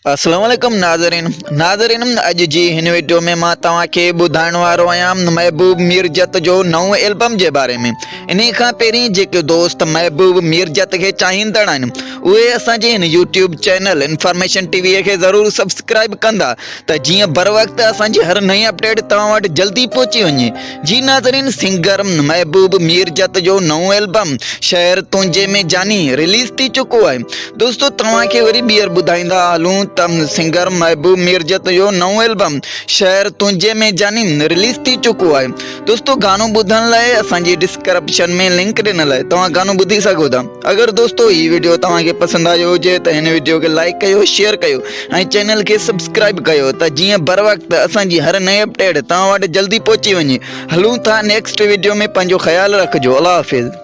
अस्सलाम वालेकुम नाज़रीन अज जी हिन वीडियो में मां तव्हांखे ॿुधाइण वारो आहियां महबूब मीरजत जो नओं एल्बम जे बारे में। इन खां पहिरीं जेके दोस्त महबूब मीरजत खे चाहींदड़ आहिनि उहे असांजे हिन यूट्यूब चैनल इंफॉर्मेशन टीवीअ खे ज़रूरु सब्सक्राइब कंदा त जीअं बर वक़्तु असांजी हर नई अपडेट तव्हां वटि जल्दी पहुची वञे। जी नाज़रीन, सिंगर महबूब मीरजत जो नओं एल्बम शहर तुंहिंजे में जानी रिलीज़ थी चुको आहे। दोस्तो तव्हांखे वरी ॿीहर ॿुधाईंदा हलूं सिंगर महबूब मीरजत जो नओं एल्बम शहर तुंहिंजे में जानी रिलीज़ थी चुको आहे। दोस्तो गानो ॿुधण लाइ असांजी डिस्क्रिप्शन में लिंक ॾिनल आहे, तव्हां गानो ॿुधी सघो था। अगरि दोस्तो हीउ वीडियो तव्हांखे पसंदि आयो हुजे त हिन वीडियो खे लाइक कयो, शेयर कयो ऐं चैनल खे सब्सक्राइब कयो त जीअं बर वक़्तु असांजी हर नई अपडेट तव्हां वटि जल्दी पहुची वञे। हलूं था नेक्स्ट वीडियो में, पंहिंजो ख़्यालु रखिजो। अल्लाह हाफ़िज़।